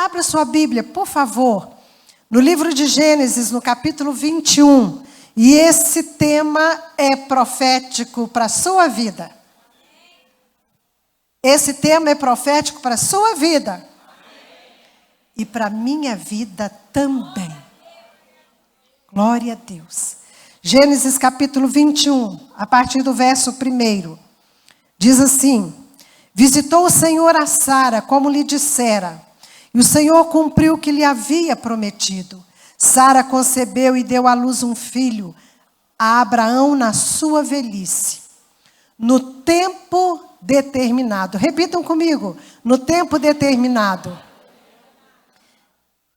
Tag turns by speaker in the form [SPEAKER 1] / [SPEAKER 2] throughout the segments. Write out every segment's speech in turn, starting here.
[SPEAKER 1] Abra sua Bíblia, por favor, no livro de Gênesis, no capítulo 21. E esse tema é profético para a sua vida. Esse tema é profético para a sua vida. E para a minha vida também. Glória a Deus. Gênesis capítulo 21, a partir do verso 1. Diz assim: visitou o Senhor a Sara, como lhe dissera, e o Senhor cumpriu o que lhe havia prometido. Sara concebeu e deu à luz um filho a Abraão na sua velhice, no tempo determinado. Repitam comigo: no tempo determinado,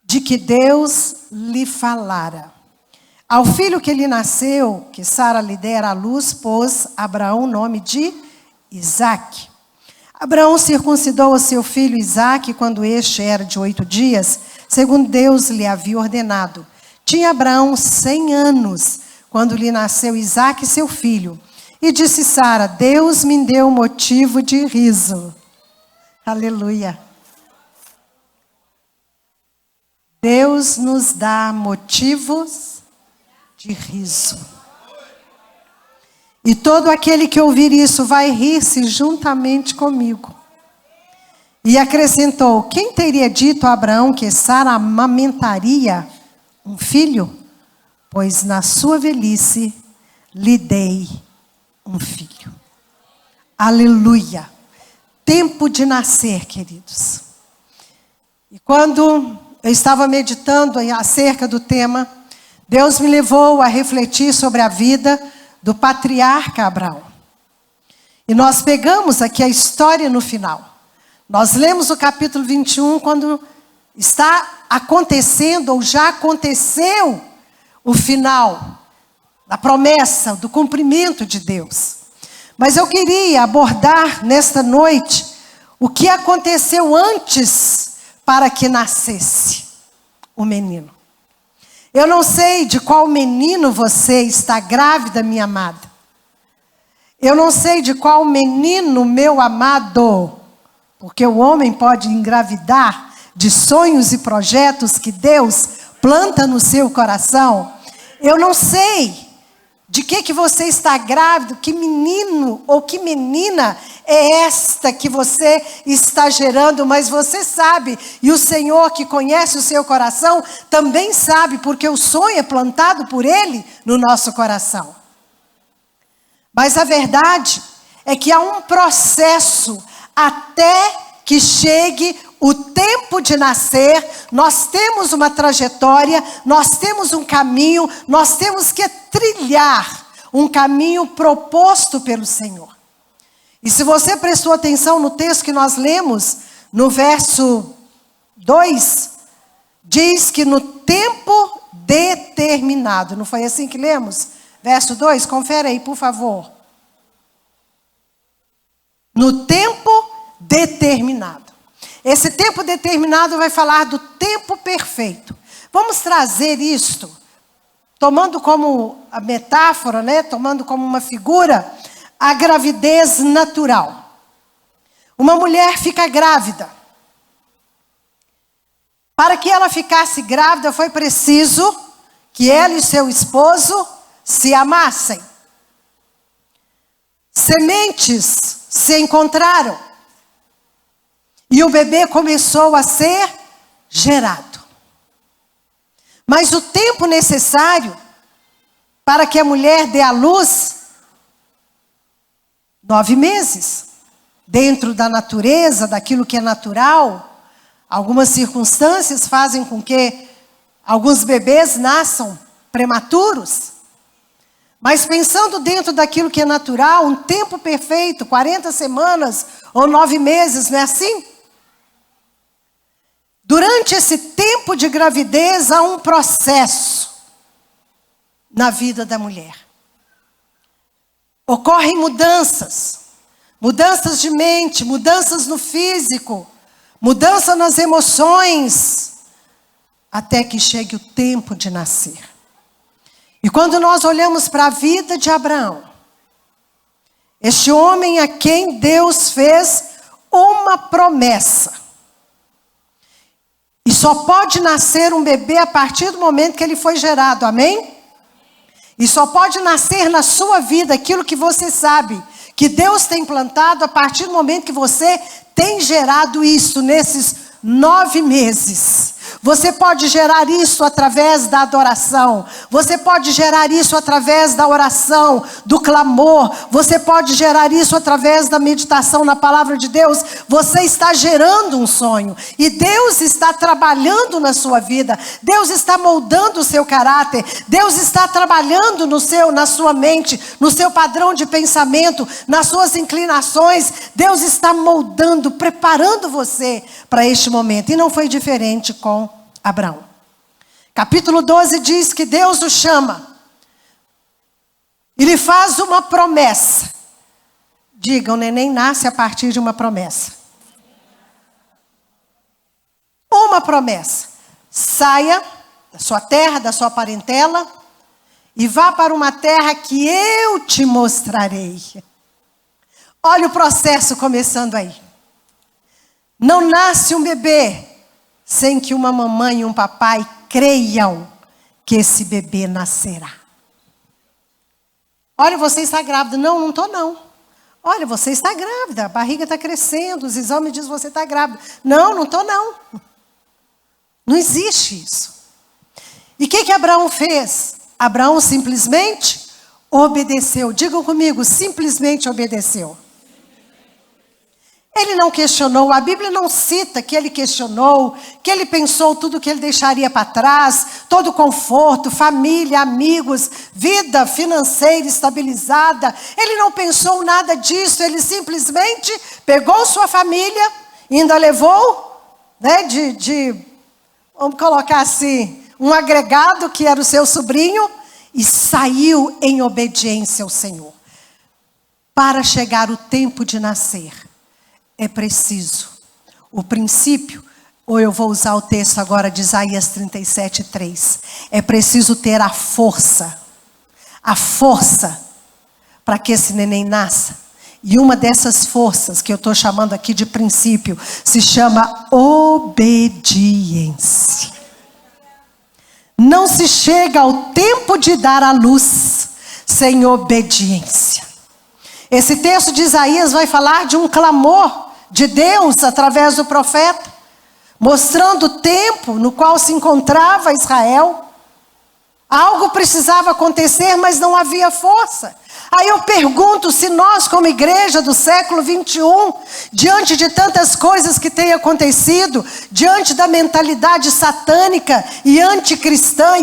[SPEAKER 1] de que Deus lhe falara. Ao filho que lhe nasceu, que Sara lhe dera à luz, pôs Abraão o nome de Isaque. Abraão circuncidou o seu filho Isaque quando este era de 8 dias, segundo Deus lhe havia ordenado. Tinha Abraão 100 anos, quando lhe nasceu Isaque, seu filho. E disse Sara: Deus me deu motivo de riso. Aleluia. Deus nos dá motivos de riso. E todo aquele que ouvir isso vai rir-se juntamente comigo. E acrescentou: quem teria dito a Abraão que Sara amamentaria um filho? Pois na sua velhice lhe dei um filho. Aleluia. Tempo de nascer, queridos. E quando eu estava meditando acerca do tema, Deus me levou a refletir sobre a vida do patriarca Abraão. E nós pegamos aqui a história no final. Nós lemos o capítulo 21 quando está acontecendo, ou já aconteceu, o final da promessa, do cumprimento de Deus. Mas eu queria abordar nesta noite o que aconteceu antes para que nascesse o menino. Eu não sei de qual menino você está grávida, minha amada. Eu não sei de qual menino, meu amado, porque o homem pode engravidar de sonhos e projetos que Deus planta no seu coração. Eu não sei de que você está grávido, que menino ou que menina é esta que você está gerando, mas você sabe, e o Senhor que conhece o seu coração também sabe, porque o sonho é plantado por Ele no nosso coração. Mas a verdade é que há um processo até que chegue o tempo de nascer. Nós temos uma trajetória, nós temos um caminho, nós temos que trilhar um caminho proposto pelo Senhor. E se você prestou atenção no texto que nós lemos, no verso 2, diz que no tempo determinado. Não foi assim que lemos? Verso 2, confere aí, por favor. No tempo determinado. Esse tempo determinado vai falar do tempo perfeito. Vamos trazer isto, tomando como a metáfora, né? Tomando como uma figura, a gravidez natural. Uma mulher fica grávida. Para que ela ficasse grávida, foi preciso que ela e seu esposo se amassem. Sementes se encontraram. E o bebê começou a ser gerado. Mas o tempo necessário para que a mulher dê à luz, 9 meses. Dentro da natureza, daquilo que é natural, algumas circunstâncias fazem com que alguns bebês nasçam prematuros. Mas pensando dentro daquilo que é natural, um tempo perfeito, 40 semanas ou 9 meses, não é assim? Durante esse tempo de gravidez, há um processo na vida da mulher. Ocorrem mudanças. Mudanças de mente, mudanças no físico, mudança nas emoções, até que chegue o tempo de nascer. E quando nós olhamos para a vida de Abraão, este homem a quem Deus fez uma promessa. Só pode nascer um bebê a partir do momento que ele foi gerado, amém? E só pode nascer na sua vida aquilo que você sabe, que Deus tem plantado a partir do momento que você tem gerado isso nesses 9 meses. Você pode gerar isso através da adoração. Você pode gerar isso através da oração, do clamor. Você pode gerar isso através da meditação na palavra de Deus. Você está gerando um sonho. E Deus está trabalhando na sua vida. Deus está moldando o seu caráter. Deus está trabalhando na sua mente, no seu padrão de pensamento, nas suas inclinações. Deus está moldando, preparando você para este momento. E não foi diferente com Abraão. Capítulo 12 diz que Deus o chama. E lhe faz uma promessa. Diga, o neném nasce a partir de uma promessa. Uma promessa. Saia da sua terra, da sua parentela, e vá para uma terra que eu te mostrarei. Olha o processo começando aí. Não nasce um bebê sem que uma mamãe e um papai creiam que esse bebê nascerá. Olha, você está grávida. Não, não estou não. Olha, você está grávida, a barriga está crescendo, os exames dizem que você está grávida. Não, não estou não. Não existe isso. E o que Abraão fez? Abraão simplesmente obedeceu. Digam comigo, simplesmente obedeceu. Ele não questionou, a Bíblia não cita que ele questionou, que ele pensou tudo que ele deixaria para trás, todo conforto, família, amigos, vida financeira estabilizada. Ele não pensou nada disso, ele simplesmente pegou sua família, ainda levou, né, vamos colocar assim, um agregado que era o seu sobrinho, e saiu em obediência ao Senhor. Para chegar o tempo de nascer, é preciso o princípio, ou eu vou usar o texto agora de Isaías 37:3. É preciso ter a força para que esse neném nasça. E uma dessas forças que eu estou chamando aqui de princípio se chama obediência. Não se chega ao tempo de dar à luz sem obediência. Esse texto de Isaías vai falar de um clamor de Deus através do profeta, mostrando o tempo no qual se encontrava Israel. Algo precisava acontecer, mas não havia força. Aí eu pergunto se nós, como igreja do século 21, diante de tantas coisas que têm acontecido, diante da mentalidade satânica e anticristã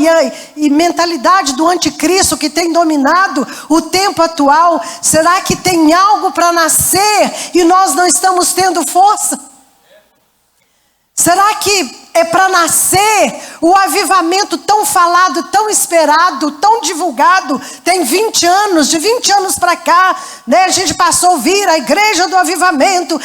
[SPEAKER 1] e mentalidade do anticristo que tem dominado o tempo atual, será que tem algo para nascer e nós não estamos tendo força? Será que é para nascer o avivamento tão falado, tão esperado, tão divulgado? Tem 20 anos, de 20 anos para cá, né? A gente passou a ouvir a igreja do avivamento,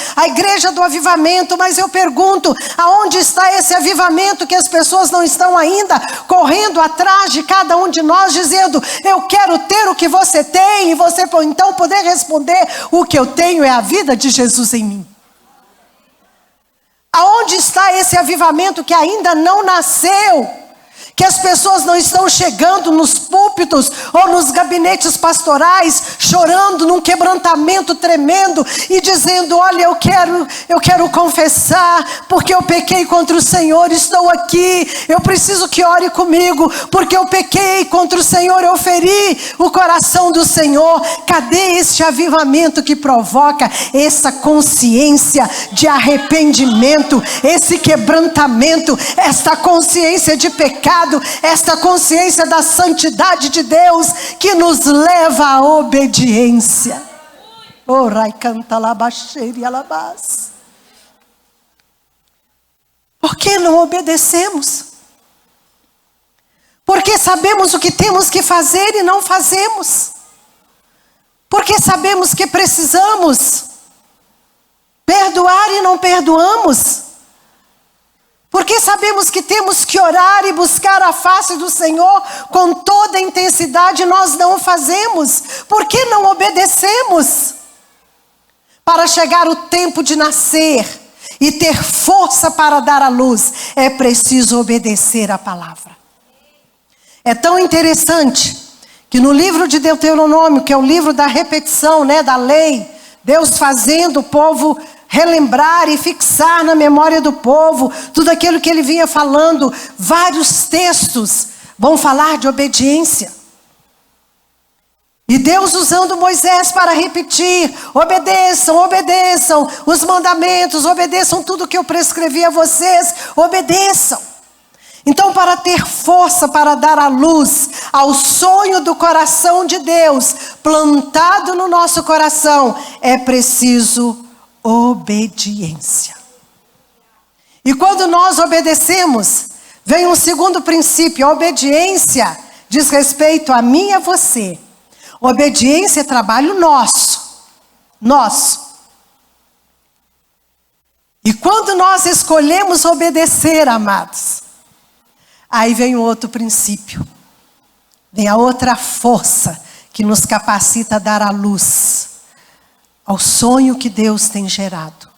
[SPEAKER 1] mas eu pergunto, aonde está esse avivamento que as pessoas não estão ainda correndo atrás de cada um de nós, dizendo, eu quero ter o que você tem, e você então poder responder, o que eu tenho é a vida de Jesus em mim. Aonde está esse avivamento que ainda não nasceu? Que as pessoas não estão chegando nos púlpitos ou nos gabinetes pastorais, chorando num quebrantamento tremendo e dizendo, olha, eu quero confessar, porque eu pequei contra o Senhor, estou aqui, eu preciso que ore comigo, porque eu pequei contra o Senhor, eu feri o coração do Senhor. Cadê este avivamento que provoca essa consciência de arrependimento, esse quebrantamento, esta consciência de pecado, esta consciência da santidade de Deus que nos leva à obediência? Por que não obedecemos? Porque sabemos o que temos que fazer e não fazemos. Porque sabemos que precisamos perdoar e não perdoamos. Porque sabemos que temos que orar e buscar a face do Senhor com toda a intensidade, nós não o fazemos. Por que não obedecemos? Para chegar o tempo de nascer e ter força para dar à luz, é preciso obedecer a palavra. É tão interessante que no livro de Deuteronômio, que é o livro da repetição, né, da lei, Deus fazendo o povo relembrar e fixar na memória do povo tudo aquilo que ele vinha falando, vários textos vão falar de obediência. E Deus usando Moisés para repetir: obedeçam, obedeçam os mandamentos, obedeçam tudo que eu prescrevi a vocês, obedeçam. Então, para ter força para dar à luz ao sonho do coração de Deus, plantado no nosso coração, é preciso obediência. E quando nós obedecemos, vem um segundo princípio. A obediência diz respeito a mim e a você. Obediência é trabalho nosso. E quando nós escolhemos obedecer, amados, aí vem o outro princípio. Vem a outra força que nos capacita a dar a luz ao sonho que Deus tem gerado,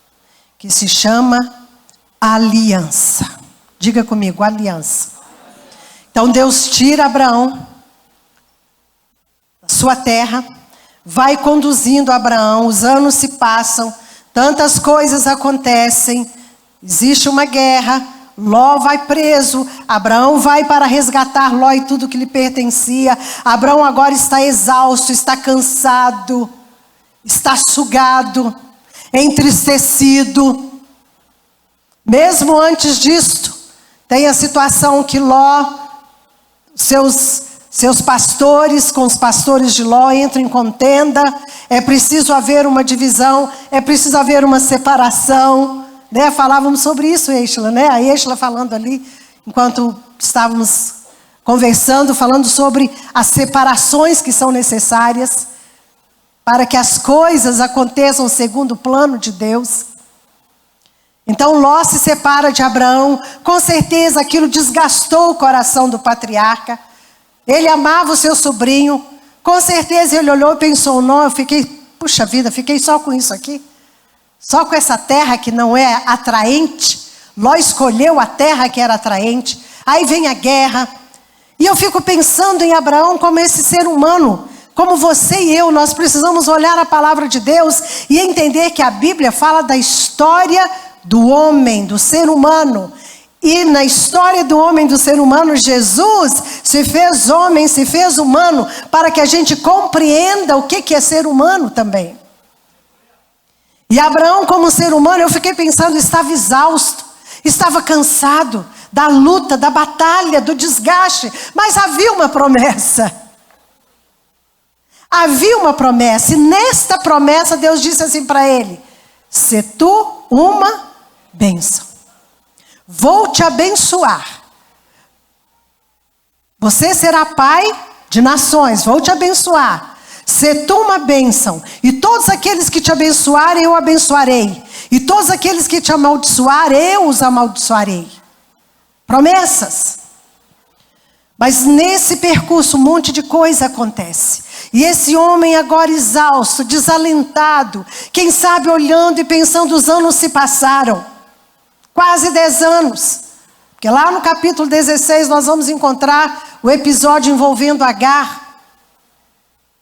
[SPEAKER 1] que se chama aliança. Diga comigo, aliança. Então Deus tira Abraão da sua terra, vai conduzindo Abraão, os anos se passam, tantas coisas acontecem, existe uma guerra, Ló vai preso, Abraão vai para resgatar Ló e tudo que lhe pertencia. Abraão agora está exausto, está cansado, está sugado, entristecido. Mesmo antes disto, tem a situação que Ló, seus pastores, com os pastores de Ló, entram em contenda. É preciso haver uma divisão, é preciso haver uma separação. Né? Falávamos sobre isso, Eichla, né? A Eichla falando ali, enquanto estávamos conversando, falando sobre as separações que são necessárias para que as coisas aconteçam segundo o plano de Deus. Então Ló se separa de Abraão. Com certeza aquilo desgastou o coração do patriarca. Ele amava o seu sobrinho. Com certeza ele olhou e pensou: não, eu fiquei, puxa vida, fiquei só com isso aqui. Só com essa terra que não é atraente. Ló escolheu a terra que era atraente. Aí vem a guerra. E eu fico pensando em Abraão como esse ser humano, como você e eu. Nós precisamos olhar a palavra de Deus e entender que a Bíblia fala da história do homem, do ser humano. E na história do homem, do ser humano, Jesus se fez homem, se fez humano, para que a gente compreenda o que é ser humano também. E Abraão, como ser humano, eu fiquei pensando, estava exausto, estava cansado da luta, da batalha, do desgaste. Mas havia uma promessa. Havia uma promessa. E nesta promessa Deus disse assim para ele: se tu uma bênção. Vou te abençoar. Você será pai de nações. Vou te abençoar. Se tu uma bênção. E todos aqueles que te abençoarem, eu abençoarei. E todos aqueles que te amaldiçoarem, eu os amaldiçoarei. Promessas. Mas nesse percurso um monte de coisa acontece. E esse homem agora exausto, desalentado, quem sabe olhando e pensando, os anos se passaram. Quase 10 anos. Porque lá no capítulo 16 nós vamos encontrar o episódio envolvendo Agar.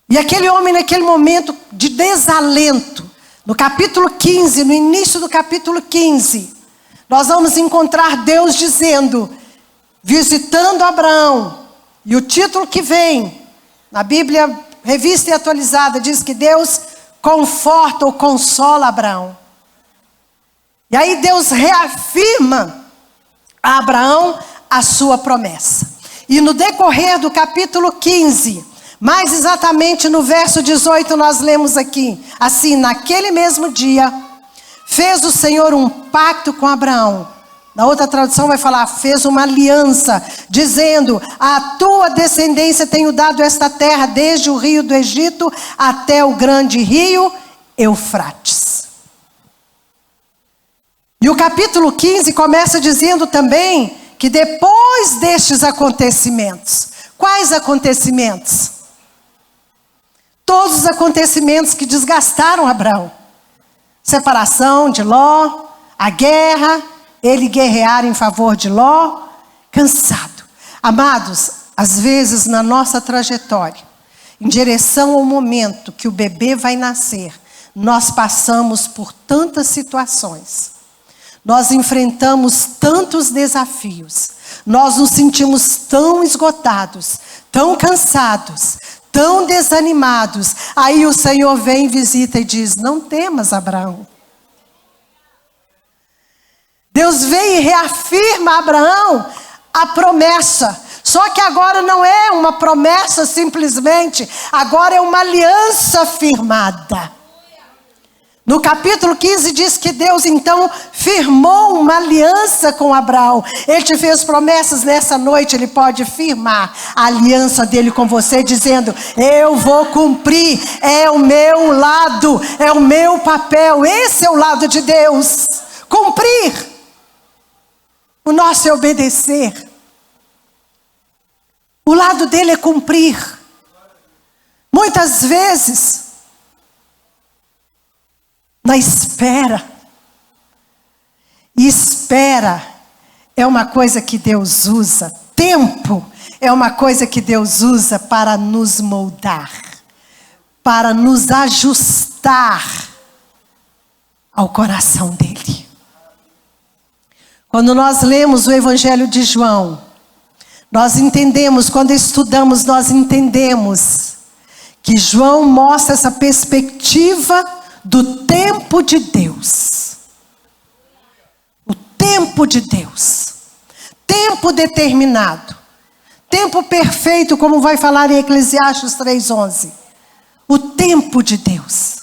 [SPEAKER 1] E aquele homem naquele momento de desalento, no capítulo 15, no início do capítulo 15, nós vamos encontrar Deus dizendo, visitando Abraão. E o título que vem, na Bíblia Revista e Atualizada, diz que Deus conforta ou consola Abraão. E aí Deus reafirma a Abraão a sua promessa. E no decorrer do capítulo 15, mais exatamente no verso 18, nós lemos aqui, assim: naquele mesmo dia, fez o Senhor um pacto com Abraão. Na outra tradução vai falar, fez uma aliança, dizendo: a tua descendência tenho dado esta terra, desde o rio do Egito até o grande rio Eufrates. E o capítulo 15 começa dizendo também que depois destes acontecimentos, quais acontecimentos? Todos os acontecimentos que desgastaram Abraão. Separação de Ló, a guerra, ele guerrear em favor de Ló, cansado. Amados, às vezes na nossa trajetória, em direção ao momento que o bebê vai nascer, nós passamos por tantas situações. Nós enfrentamos tantos desafios. Nós nos sentimos tão esgotados, tão cansados, tão desanimados. Aí o Senhor vem, visita e diz: não temas, Abraão. Deus vem e reafirma a Abraão a promessa. Só que agora não é uma promessa simplesmente, agora é uma aliança firmada. No capítulo 15 diz que Deus então firmou uma aliança com Abraão. Ele te fez promessas, nessa noite ele pode firmar a aliança dele com você, dizendo: eu vou cumprir, é o meu lado, é o meu papel. Esse é o lado de Deus, cumprir. O nosso é obedecer. O lado dele é cumprir. Muitas vezes, na espera. E espera é uma coisa que Deus usa. Tempo é uma coisa que Deus usa para nos moldar, para nos ajustar ao coração dele. Quando nós lemos o Evangelho de João, nós entendemos, quando estudamos, nós entendemos que João mostra essa perspectiva do tempo de Deus. O tempo de Deus. Tempo determinado. Tempo perfeito, como vai falar em Eclesiastes 3:11. O tempo de Deus.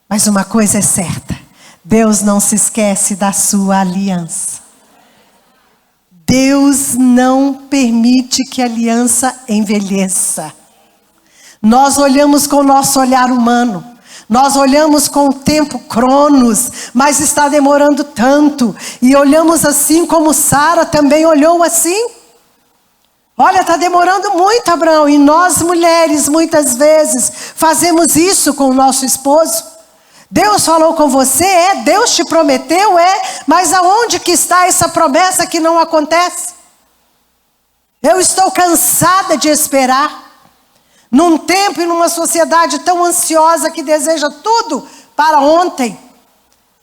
[SPEAKER 1] Mas uma coisa é certa: Deus não se esquece da sua aliança. Deus não permite que a aliança envelheça. Nós olhamos com o nosso olhar humano. Nós olhamos com o tempo cronos, mas está demorando tanto. E olhamos assim como Sara também olhou assim. Olha, está demorando muito, Abraão. E nós mulheres, muitas vezes, fazemos isso com o nosso esposo. Deus falou com você, Deus te prometeu, mas aonde que está essa promessa que não acontece? Eu estou cansada de esperar. Num tempo e numa sociedade tão ansiosa que deseja tudo para ontem.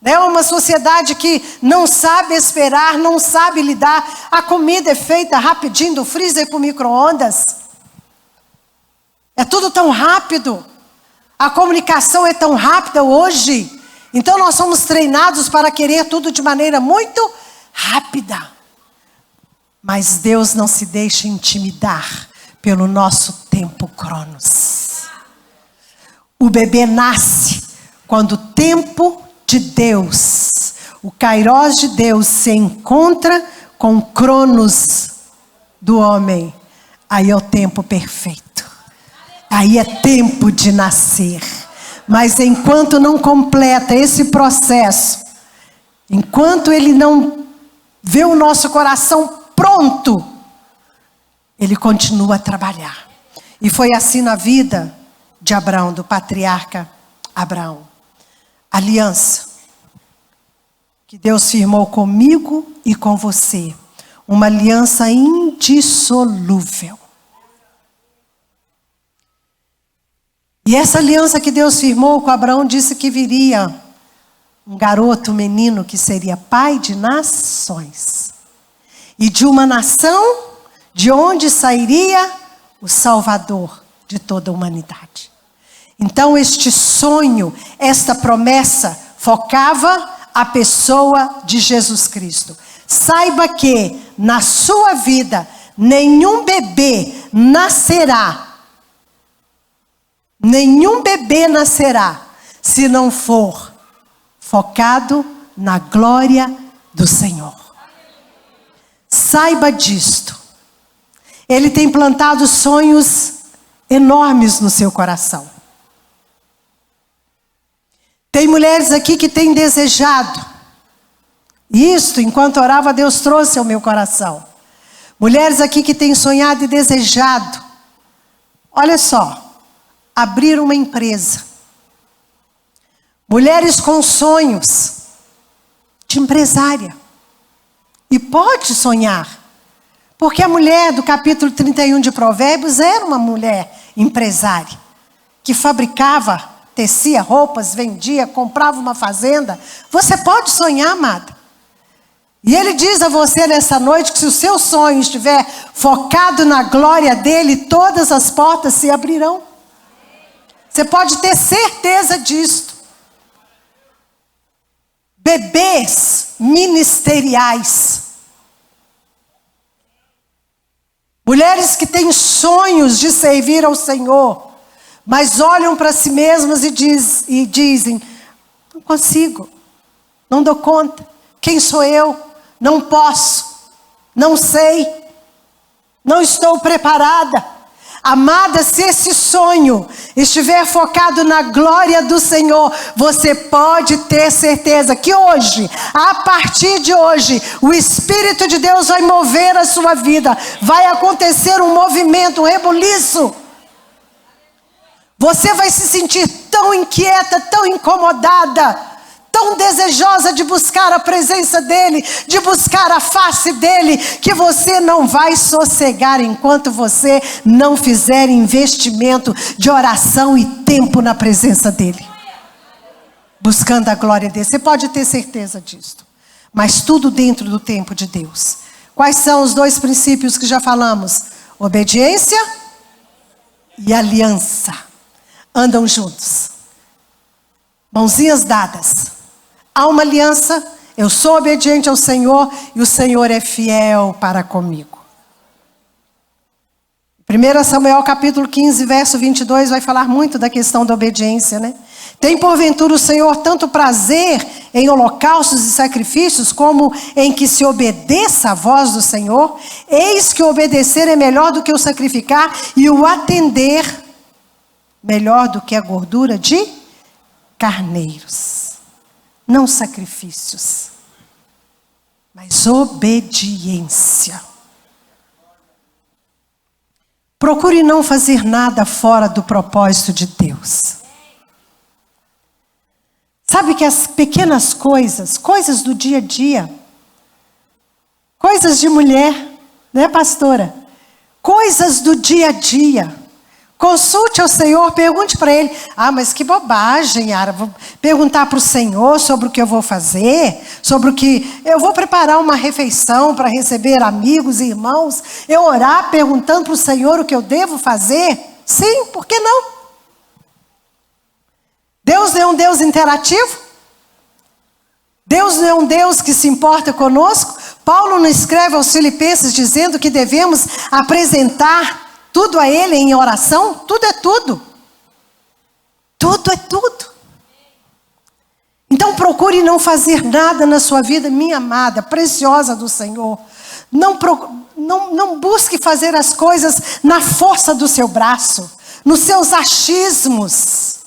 [SPEAKER 1] É uma sociedade que não sabe esperar, não sabe lidar. A comida é feita rapidinho do freezer para o micro-ondas. É tudo tão rápido. A comunicação é tão rápida hoje. Então nós somos treinados para querer tudo de maneira muito rápida. Mas Deus não se deixa intimidar pelo nosso tempo cronos. O bebê nasce quando o tempo de Deus, o kairós de Deus, se encontra com o cronos do homem. Aí é o tempo perfeito. Aí é tempo de nascer. Mas enquanto não completa esse processo, enquanto ele não vê o nosso coração pronto, ele continua a trabalhar. E foi assim na vida de Abraão, do patriarca Abraão. Aliança que Deus firmou comigo e com você. Uma aliança indissolúvel. E essa aliança que Deus firmou com Abraão disse que viria um garoto, um menino que seria pai de nações. E de uma nação de onde sairia o Salvador de toda a humanidade. Então este sonho, esta promessa, focava a pessoa de Jesus Cristo. Saiba que na sua vida, nenhum bebê nascerá. Nenhum bebê nascerá se não for focado na glória do Senhor. Saiba disto. Ele tem plantado sonhos enormes no seu coração. Tem mulheres aqui que têm desejado. Isto, enquanto orava, Deus trouxe ao meu coração. Mulheres aqui que têm sonhado e desejado. Olha só, abrir uma empresa. Mulheres com sonhos. de empresária. E pode sonhar. Porque a mulher do capítulo 31 de Provérbios era uma mulher empresária. Que fabricava, tecia roupas, vendia, comprava uma fazenda. Você pode sonhar, amada. E ele diz a você nessa noite que se o seu sonho estiver focado na glória dele, todas as portas se abrirão. Você pode ter certeza disto. Bebês ministeriais. Mulheres que têm sonhos de servir ao Senhor, mas olham para si mesmas e dizem, não consigo, não dou conta, quem sou eu? Não posso, não sei, não estou preparada. Amada, se esse sonho estiver focado na glória do Senhor, você pode ter certeza que hoje, a partir de hoje, o Espírito de Deus vai mover a sua vida. Vai acontecer um movimento, um rebuliço. Você vai se sentir tão inquieta, tão incomodada, tão desejosa de buscar a presença dEle, de buscar a face dEle, que você não vai sossegar enquanto você não fizer investimento de oração e tempo na presença dEle. Buscando a glória dEle. Você pode ter certeza disso. Mas tudo dentro do tempo de Deus. Quais são os dois princípios que já falamos? Obediência e aliança. Andam juntos. Mãozinhas dadas. Há uma aliança, eu sou obediente ao Senhor e o Senhor é fiel para comigo. 1 Samuel capítulo 15, verso 22 vai falar muito da questão da obediência, né? Tem porventura o Senhor tanto prazer em holocaustos e sacrifícios como em que se obedeça à voz do Senhor? Eis que o obedecer é melhor do que o sacrificar e o atender melhor do que a gordura de carneiros. Não sacrifícios, mas obediência. Procure não fazer nada fora do propósito de Deus. Sabe que as pequenas coisas, coisas do dia a dia, coisas de mulher, né, pastora? Coisas do dia a dia. Consulte ao Senhor, pergunte para Ele. Ah, mas que bobagem, Yara. Vou perguntar para o Senhor sobre o que eu vou fazer, sobre o que... Eu vou preparar uma refeição para receber amigos e irmãos. Eu orar perguntando para o Senhor o que eu devo fazer? Sim, por que não? Deus não é um Deus interativo? Deus não é um Deus que se importa conosco? Paulo não escreve aos Filipenses dizendo que devemos apresentar tudo a Ele em oração? Tudo é tudo. Tudo é tudo. Então procure não fazer nada na sua vida, minha amada, preciosa do Senhor. Não busque fazer as coisas na força do seu braço, nos seus achismos,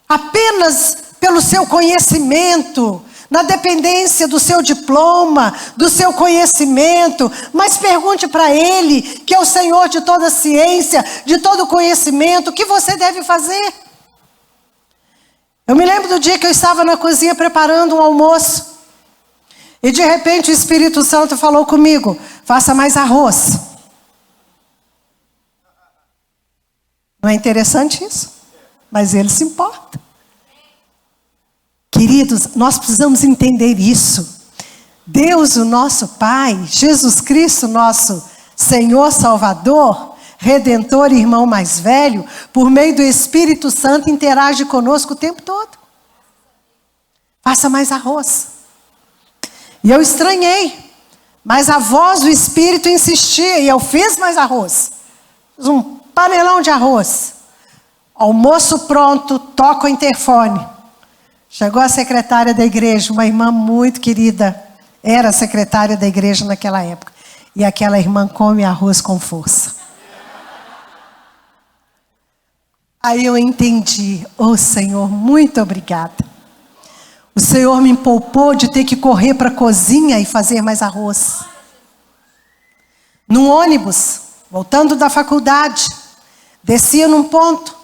[SPEAKER 1] apenas pelo seu conhecimento, na dependência do seu diploma, do seu conhecimento, mas pergunte para Ele, que é o Senhor de toda ciência, de todo conhecimento, o que você deve fazer. Eu me lembro do dia que eu estava na cozinha preparando um almoço, e de repente o Espírito Santo falou comigo, faça mais arroz. Não é interessante isso? Mas Ele se importa. Queridos, nós precisamos entender isso. Deus, o nosso Pai, Jesus Cristo, nosso Senhor Salvador, Redentor e irmão mais velho, por meio do Espírito Santo, interage conosco o tempo todo. Faça mais arroz. E eu estranhei, mas a voz do Espírito insistia e eu fiz mais arroz. Fiz um panelão de arroz. Almoço pronto, toco o interfone. Chegou a secretária da igreja, uma irmã muito querida, era secretária da igreja naquela época. E aquela irmã come arroz com força. Aí eu entendi, Senhor, muito obrigada. O Senhor me poupou de ter que correr para a cozinha e fazer mais arroz. Num ônibus, voltando da faculdade, descia num ponto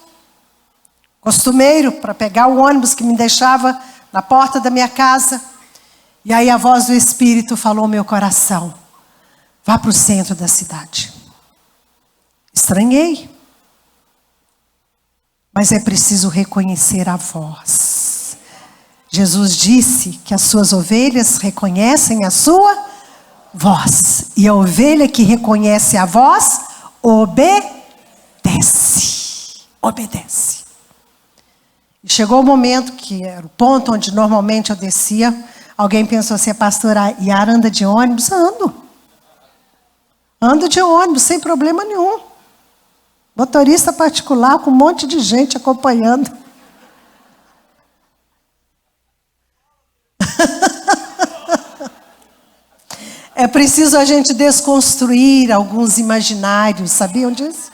[SPEAKER 1] costumeiro para pegar o ônibus que me deixava na porta da minha casa. E aí a voz do Espírito falou ao meu coração: vá para o centro da cidade. Estranhei. Mas é preciso reconhecer a voz. Jesus disse que as suas ovelhas reconhecem a sua voz. E a ovelha que reconhece a voz, obedece. Obedece. E chegou o momento que era o ponto onde normalmente eu descia. Alguém pensou assim: a pastora Yara anda de ônibus? Ando de ônibus, sem problema nenhum. Motorista particular com um monte de gente acompanhando. É preciso a gente desconstruir alguns imaginários, sabiam disso?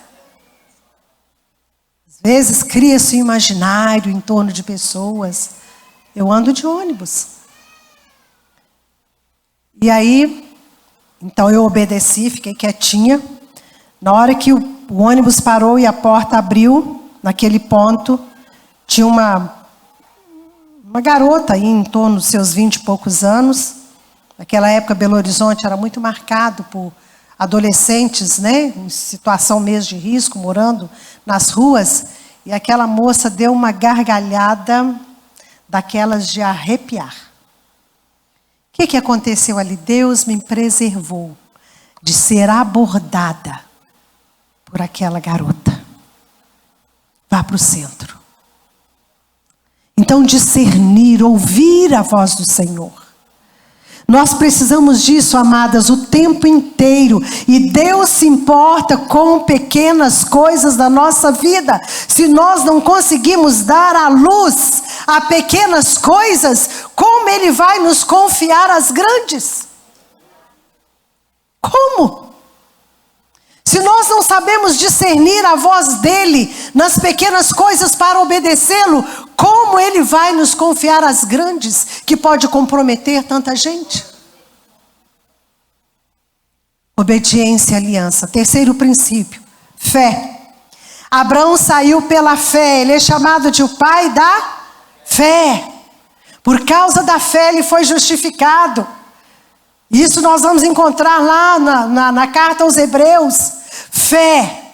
[SPEAKER 1] Às vezes cria-se um imaginário em torno de pessoas. Eu ando de ônibus. E aí, então eu obedeci, fiquei quietinha. Na hora que o ônibus parou e a porta abriu, naquele ponto, tinha uma garota aí em torno dos seus 20 e poucos anos. Naquela época, Belo Horizonte era muito marcado por adolescentes, né, em situação mesmo de risco, morando nas ruas. E aquela moça deu uma gargalhada daquelas de arrepiar. O que aconteceu ali? Deus me preservou de ser abordada por aquela garota. Vá para o centro. Então, discernir, ouvir a voz do Senhor. Nós precisamos disso, amadas, o tempo inteiro. E Deus se importa com pequenas coisas da nossa vida. Se nós não conseguimos dar a luz a pequenas coisas, como Ele vai nos confiar as grandes? Como? Se nós não sabemos discernir a voz dEle nas pequenas coisas para obedecê-lo, como Ele vai nos confiar as grandes que pode comprometer tanta gente? Obediência e aliança. Terceiro princípio, fé. Abraão saiu pela fé, ele é chamado de o pai da fé. Por causa da fé ele foi justificado. Isso nós vamos encontrar lá na carta aos Hebreus. Fé.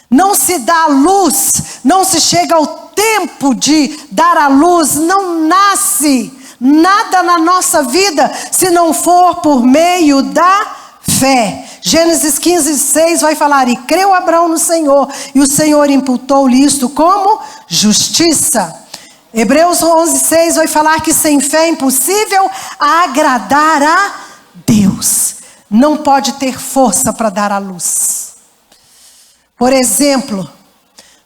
[SPEAKER 1] Não se dá a luz, não se chega ao tempo de dar a luz, não nasce nada na nossa vida se não for por meio da fé. Gênesis 15:6 vai falar: e creu Abraão no Senhor, e o Senhor imputou-lhe isto como justiça. Hebreus 11:6 vai falar que sem fé é impossível agradar a Deus. Não pode ter força para dar a luz. Por exemplo,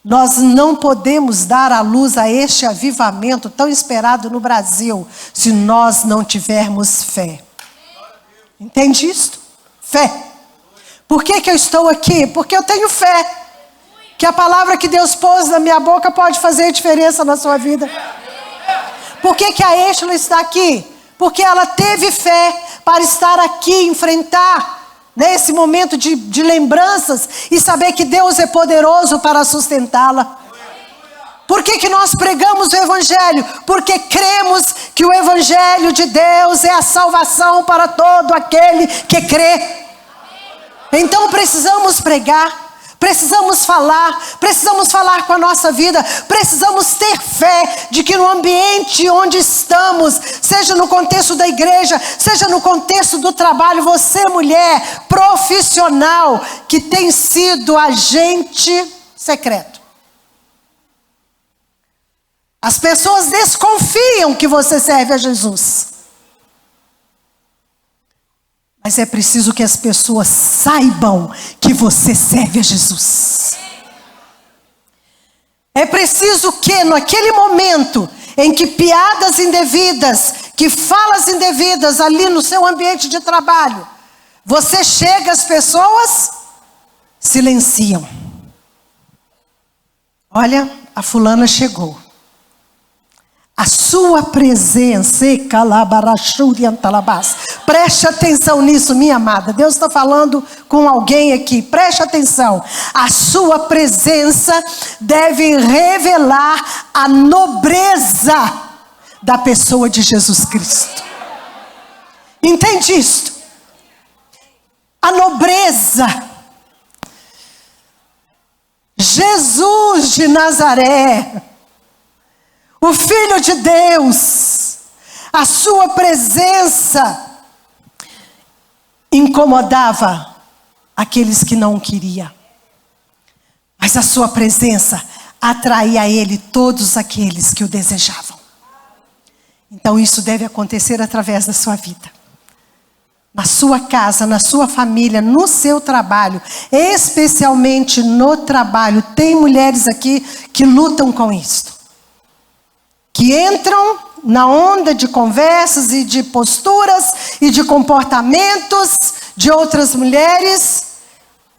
[SPEAKER 1] nós não podemos dar a luz a este avivamento tão esperado no Brasil se nós não tivermos fé. Entende isto? Fé. Por que eu estou aqui? Porque eu tenho fé. Que a palavra que Deus pôs na minha boca pode fazer diferença na sua vida. Por que a Êxola está aqui? Porque ela teve fé para estar aqui, enfrentar nesse momento de lembranças e saber que Deus é poderoso para sustentá-la. Por que nós pregamos o Evangelho? Porque cremos que o Evangelho de Deus é a salvação para todo aquele que crê. Então precisamos pregar. Precisamos falar com a nossa vida, precisamos ter fé de que no ambiente onde estamos, seja no contexto da igreja, seja no contexto do trabalho, você mulher profissional que tem sido agente secreto. As pessoas desconfiam que você serve a Jesus. Mas é preciso que as pessoas saibam que você serve a Jesus. É preciso que naquele momento em que piadas indevidas, que falas indevidas ali no seu ambiente de trabalho, você chega, as pessoas silenciam. Olha, a fulana chegou. A sua presença, preste atenção nisso, minha amada. Deus está falando com alguém aqui, preste atenção. A sua presença deve revelar a nobreza da pessoa de Jesus Cristo. Entende isto? A nobreza. Jesus de Nazaré, o Filho de Deus, a sua presença incomodava aqueles que não o queriam. Mas a sua presença atraía a ele todos aqueles que o desejavam. Então isso deve acontecer através da sua vida. Na sua casa, na sua família, no seu trabalho, especialmente no trabalho. Tem mulheres aqui que lutam com isso. Que entram na onda de conversas e de posturas e de comportamentos de outras mulheres.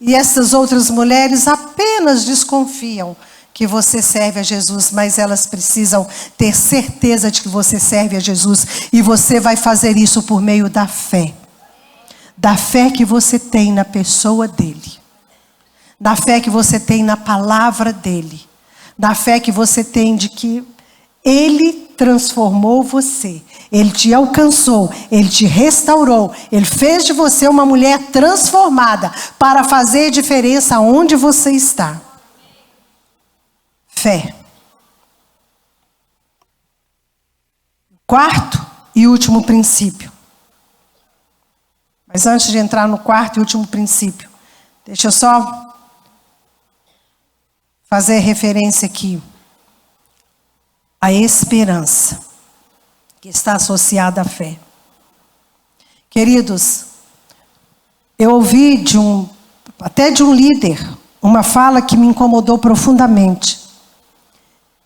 [SPEAKER 1] E essas outras mulheres apenas desconfiam que você serve a Jesus, mas elas precisam ter certeza de que você serve a Jesus. E você vai fazer isso por meio da fé. Da fé que você tem na pessoa dele. Da fé que você tem na palavra dele. Da fé que você tem de que ele transformou você. Ele te alcançou. Ele te restaurou. Ele fez de você uma mulher transformada para fazer diferença onde você está. Fé. Quarto e último princípio. Mas antes de entrar no quarto e último princípio, deixa eu só fazer referência aqui à esperança que está associada à fé. Queridos, eu ouvi até de um líder, uma fala que me incomodou profundamente.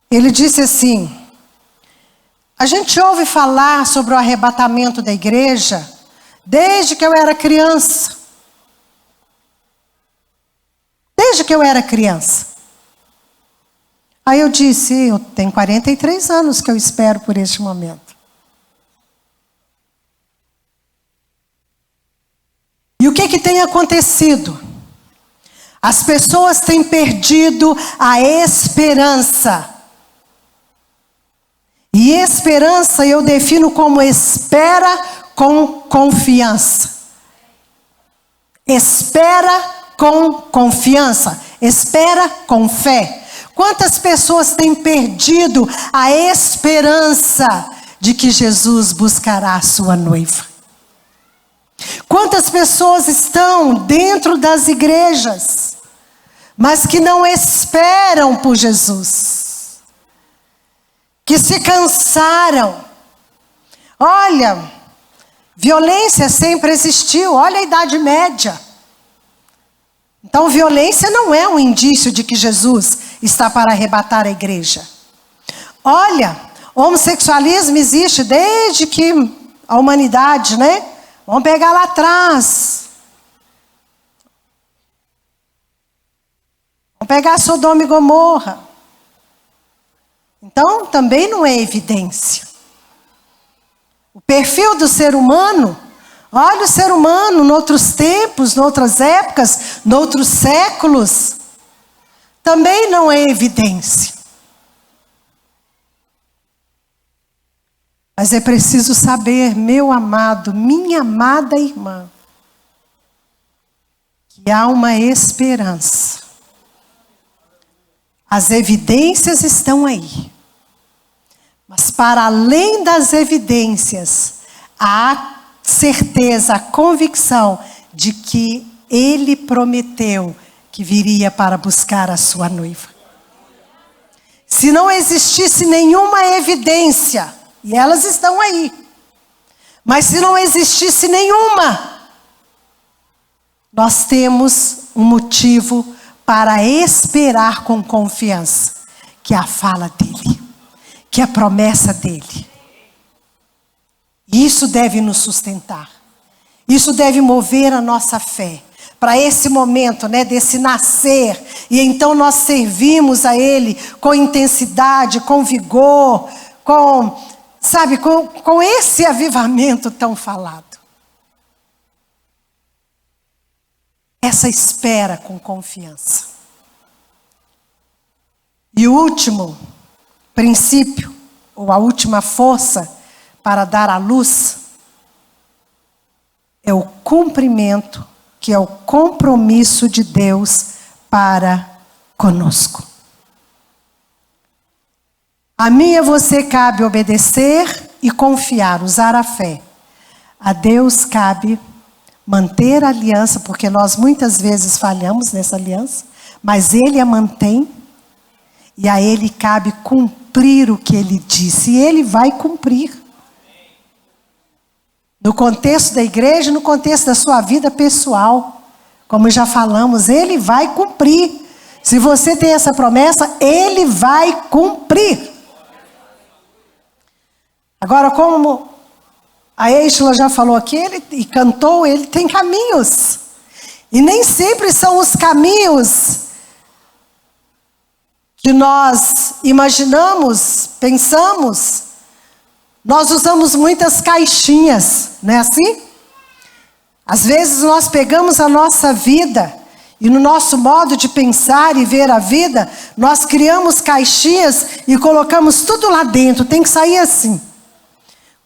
[SPEAKER 1] Ele disse assim: a gente ouve falar sobre o arrebatamento da igreja desde que eu era criança. Desde que eu era criança. Aí eu disse, eu tenho 43 anos que eu espero por este momento. E o que tem acontecido? As pessoas têm perdido a esperança. E esperança eu defino como espera com confiança. Espera com confiança. Espera com fé. Quantas pessoas têm perdido a esperança de que Jesus buscará a sua noiva? Quantas pessoas estão dentro das igrejas, mas que não esperam por Jesus? Que se cansaram. Olha, violência sempre existiu. Olha a Idade Média. Então, violência não é um indício de que Jesus está para arrebatar a igreja. Olha, homossexualismo existe desde que a humanidade, né? Vamos pegar lá atrás. Vamos pegar Sodoma e Gomorra. Então, também não é evidência. O perfil do ser humano, olha o ser humano noutros tempos, noutras épocas, noutros séculos, também não é evidência. Mas é preciso saber, meu amado, minha amada irmã, que há uma esperança. As evidências estão aí. Mas para além das evidências, há a certeza, a convicção de que Ele prometeu que viria para buscar a sua noiva. Se não existisse nenhuma evidência, e elas estão aí, mas se não existisse nenhuma, nós temos um motivo para esperar com confiança, que é a fala dele, que é a promessa dele. Isso deve nos sustentar. Isso deve mover a nossa fé. Para esse momento, né, desse nascer. E então nós servimos a ele com intensidade, com vigor, com esse avivamento tão falado. Essa espera com confiança. E o último princípio, ou a última força para dar à luz, é o cumprimento, que é o compromisso de Deus para conosco. A mim e a você cabe obedecer e confiar, usar a fé. A Deus cabe manter a aliança, porque nós muitas vezes falhamos nessa aliança, mas Ele a mantém, e a Ele cabe cumprir o que Ele disse, e Ele vai cumprir. No contexto da igreja, no contexto da sua vida pessoal, como já falamos, Ele vai cumprir. Se você tem essa promessa, Ele vai cumprir. Agora, como a Eixla já falou aqui, e cantou, Ele tem caminhos. E nem sempre são os caminhos que nós imaginamos, pensamos. Nós usamos muitas caixinhas, não é assim? Às vezes nós pegamos a nossa vida e no nosso modo de pensar e ver a vida, nós criamos caixinhas e colocamos tudo lá dentro, tem que sair assim.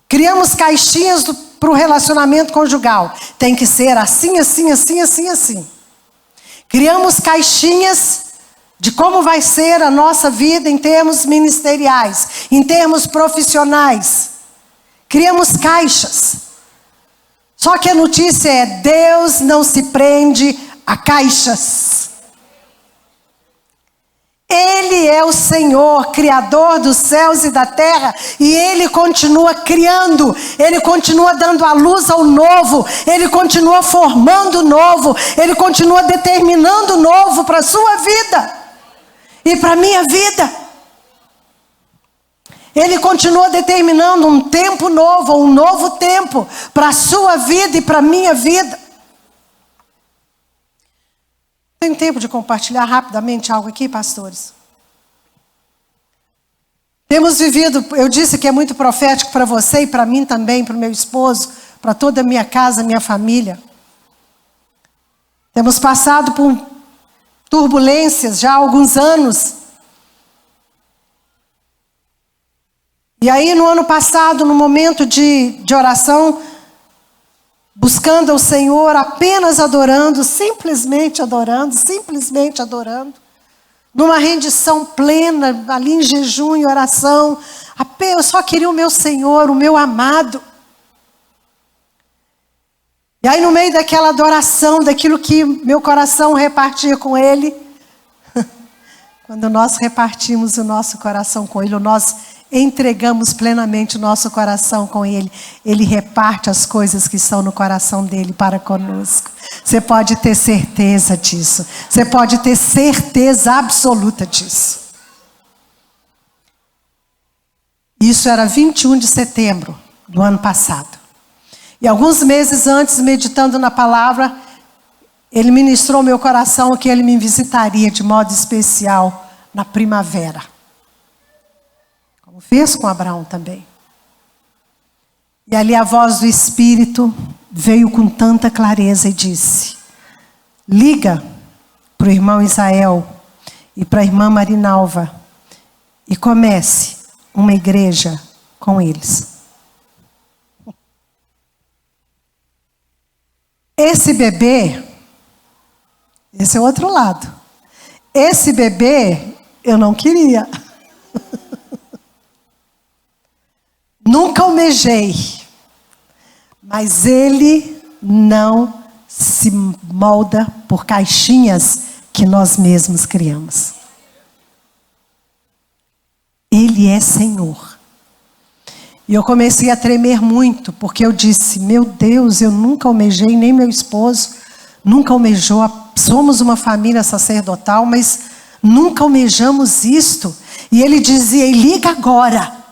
[SPEAKER 1] Criamos caixinhas para o relacionamento conjugal. Tem que ser assim, assim, assim, assim, assim. Criamos caixinhas de como vai ser a nossa vida em termos ministeriais, em termos profissionais. Criamos caixas. Só que a notícia é: Deus não se prende a caixas. Ele é o Senhor, Criador dos céus e da terra, e Ele continua criando, Ele continua dando à luz ao novo, Ele continua formando o novo, Ele continua determinando o novo para a sua vida e para a minha vida. Ele continua determinando um tempo novo, um novo tempo para a sua vida e para a minha vida. Tem tempo de compartilhar rapidamente algo aqui, pastores? Temos vivido, eu disse que é muito profético para você e para mim também, para o meu esposo, para toda a minha casa, minha família. Temos passado por turbulências já há alguns anos. E aí no ano passado, no momento de oração, buscando ao Senhor, apenas adorando, simplesmente adorando, numa rendição plena, ali em jejum e oração, eu só queria o meu Senhor, o meu amado. E aí no meio daquela adoração, daquilo que meu coração repartia com Ele, quando nós repartimos o nosso coração com Ele, nós entregamos plenamente o nosso coração com Ele, Ele reparte as coisas que estão no coração dEle para conosco. Você pode ter certeza disso. Você pode ter certeza absoluta disso. Isso era 21 de setembro do ano passado. E alguns meses antes, meditando na palavra, Ele ministrou ao meu coração que Ele me visitaria de modo especial na primavera. Como fez com Abraão também. E ali a voz do Espírito veio com tanta clareza e disse: liga para o irmão Israel e para a irmã Marinalva e comece uma igreja com eles. Esse bebê, esse é o outro lado. Esse bebê eu não queria. Nunca almejei. Mas ele não se molda por caixinhas que nós mesmos criamos. Ele é Senhor. E eu comecei a tremer muito, porque eu disse: meu Deus, eu nunca almejei, nem meu esposo nunca almejou. Somos uma família sacerdotal, mas nunca almejamos isto. E ele dizia: e liga agora.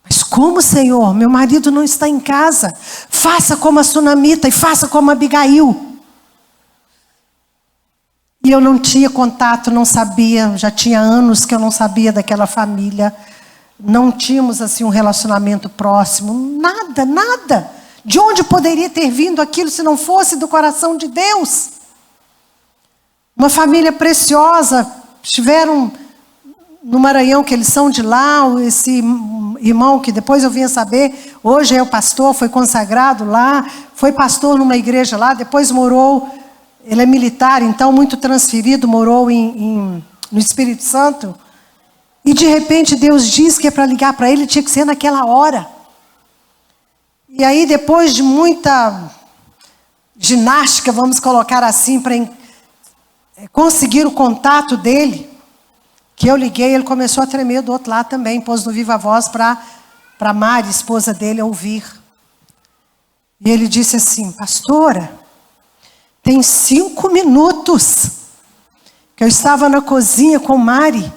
[SPEAKER 1] Mas como, Senhor? Meu marido não está em casa. Faça como a Sunamita e faça como a Abigail. E eu não tinha contato, não sabia. Já tinha anos que eu não sabia daquela família. Não tínhamos assim um relacionamento próximo. Nada, nada. De onde poderia ter vindo aquilo se não fosse do coração de Deus? Uma família preciosa. Estiveram no Maranhão, que eles são de lá, esse irmão que depois eu vim a saber, hoje é o pastor, foi consagrado lá, foi pastor numa igreja lá, depois morou, ele é militar, então muito transferido, morou no Espírito Santo, e de repente Deus diz que é para ligar para ele, tinha que ser naquela hora. E aí depois de muita ginástica, vamos colocar assim, para conseguir o contato dele, que eu liguei, ele começou a tremer do outro lado também, pôs no viva voz para Mari, esposa dele, ouvir. E ele disse assim: pastora, tem 5 minutos que eu estava na cozinha com Mari,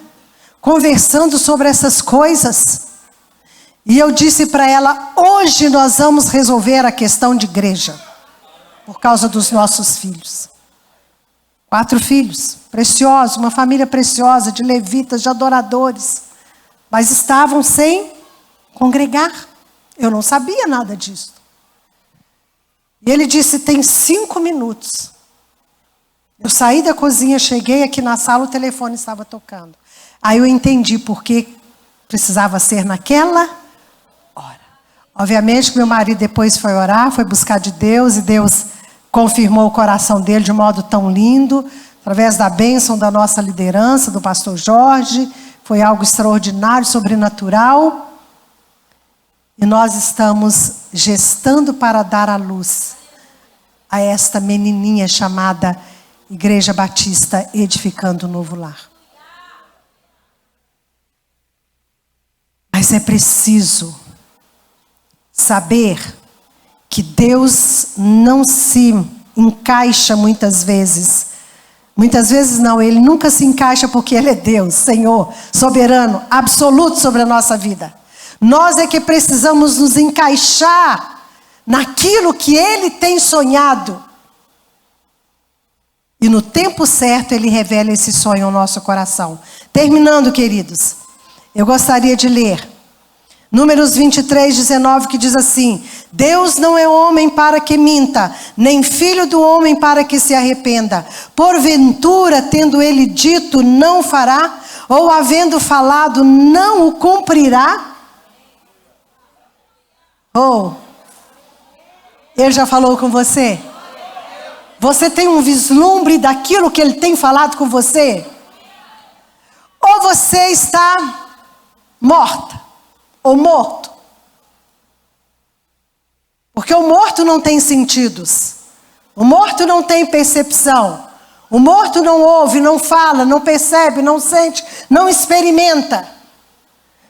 [SPEAKER 1] conversando sobre essas coisas, e eu disse para ela: hoje nós vamos resolver a questão de igreja, por causa dos nossos filhos. 4 filhos, preciosos, uma família preciosa, de levitas, de adoradores. Mas estavam sem congregar. Eu não sabia nada disso. E ele disse: tem 5 minutos. Eu saí da cozinha, cheguei aqui na sala, o telefone estava tocando. Aí eu entendi por que precisava ser naquela hora. Obviamente que meu marido depois foi orar, foi buscar de Deus, e Deus confirmou o coração dele de modo tão lindo, através da bênção da nossa liderança, do pastor Jorge. Foi algo extraordinário, sobrenatural. E nós estamos gestando para dar à luz a esta menininha chamada Igreja Batista Edificando o Novo Lar. Mas é preciso saber que Deus não se encaixa muitas vezes. Muitas vezes não, Ele nunca se encaixa porque Ele é Deus, Senhor, soberano, absoluto sobre a nossa vida. Nós é que precisamos nos encaixar naquilo que Ele tem sonhado. E no tempo certo Ele revela esse sonho ao nosso coração. Terminando, queridos, eu gostaria de ler Números 23, 19, que diz assim: Deus não é homem para que minta, nem filho do homem para que se arrependa. Porventura, tendo ele dito, não fará, ou havendo falado, não o cumprirá? Ou, ele já falou com você? Você tem um vislumbre daquilo que ele tem falado com você? Ou você está morta? Ou morto? Porque o morto não tem sentidos. O morto não tem percepção. O morto não ouve, não fala, não percebe, não sente, não experimenta.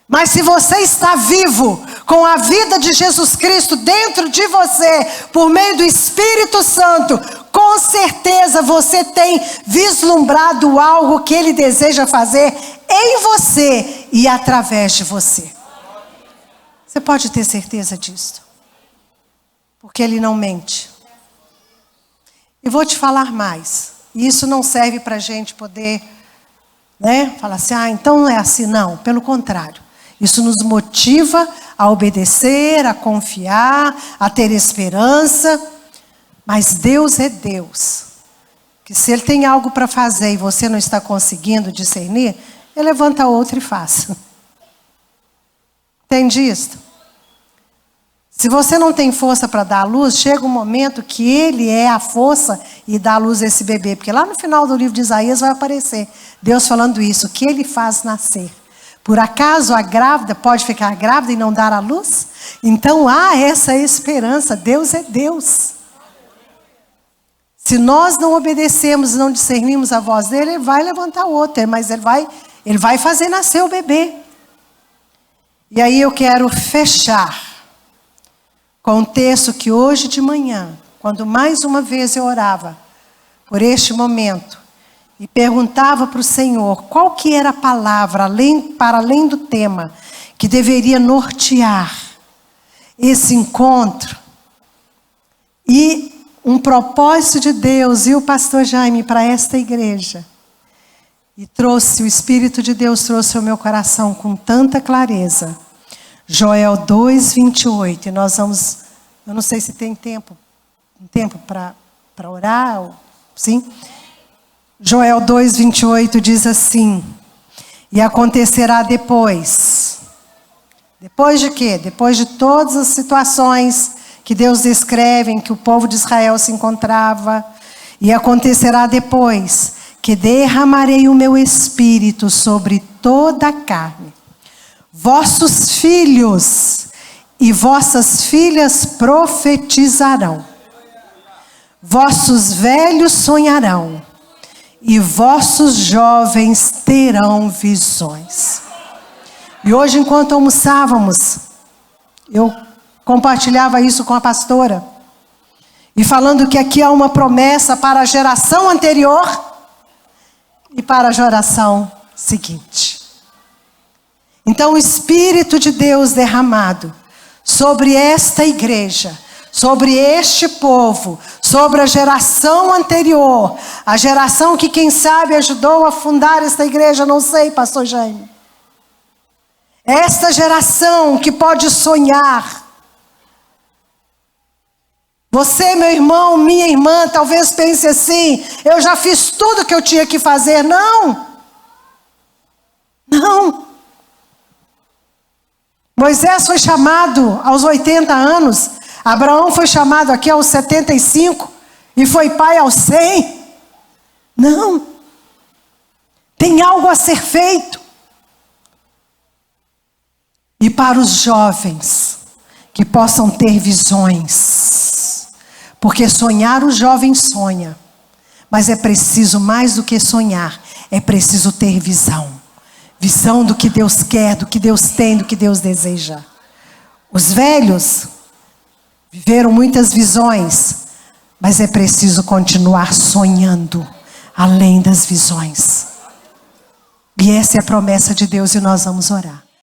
[SPEAKER 1] Mas se você está vivo, com a vida de Jesus Cristo dentro de você, por meio do Espírito Santo, com certeza você tem vislumbrado algo que Ele deseja fazer em você e através de você. Você pode ter certeza disso. Porque Ele não mente. E vou te falar mais. E isso não serve para a gente poder, falar assim, então não é assim. Não, pelo contrário. Isso nos motiva a obedecer, a confiar, a ter esperança. Mas Deus é Deus. Que se Ele tem algo para fazer e você não está conseguindo discernir, Ele levanta outro e faça. Entende isso? Se você não tem força para dar a luz, chega um momento que Ele é a força e dá a luz a esse bebê. Porque lá no final do livro de Isaías vai aparecer Deus falando isso, que Ele faz nascer. Por acaso a grávida pode ficar grávida e não dar a luz? Então há essa esperança, Deus é Deus. Se nós não obedecemos e não discernimos a voz dele, Ele vai levantar outro, mas ele vai fazer nascer o bebê. E aí eu quero fechar com um texto que hoje de manhã, quando mais uma vez eu orava por este momento, e perguntava para o Senhor qual que era a palavra, para além do tema, que deveria nortear esse encontro, e um propósito de Deus e o pastor Jaime para esta igreja. E o Espírito de Deus trouxe ao meu coração com tanta clareza. Joel 2, 28. E nós vamos, eu não sei se tem tempo para orar, sim? Joel 2, 28 diz assim: E acontecerá depois. Depois de quê? Depois de todas as situações que Deus descreve em que o povo de Israel se encontrava. E acontecerá depois que derramarei o meu espírito sobre toda a carne. Vossos filhos e vossas filhas profetizarão. Vossos velhos sonharão. E vossos jovens terão visões. E hoje, enquanto almoçávamos, eu compartilhava isso com a pastora. E falando que aqui há uma promessa para a geração anterior e para a geração seguinte. Então o Espírito de Deus derramado sobre esta igreja, sobre este povo, sobre a geração anterior, a geração que quem sabe ajudou a fundar esta igreja, não sei, pastor Jaime. Esta geração que pode sonhar. Você, meu irmão, minha irmã, talvez pense assim: eu já fiz tudo que eu tinha que fazer. Não. Não. Moisés foi chamado aos 80 anos. Abraão foi chamado aqui aos 75 e foi pai aos 100. Não. Tem algo a ser feito. E para os jovens que possam ter visões. Porque sonhar o jovem sonha. Mas é preciso mais do que sonhar. É preciso ter visão. Visão do que Deus quer, do que Deus tem, do que Deus deseja. Os velhos viveram muitas visões. Mas é preciso continuar sonhando além das visões. E essa é a promessa de Deus e nós vamos orar.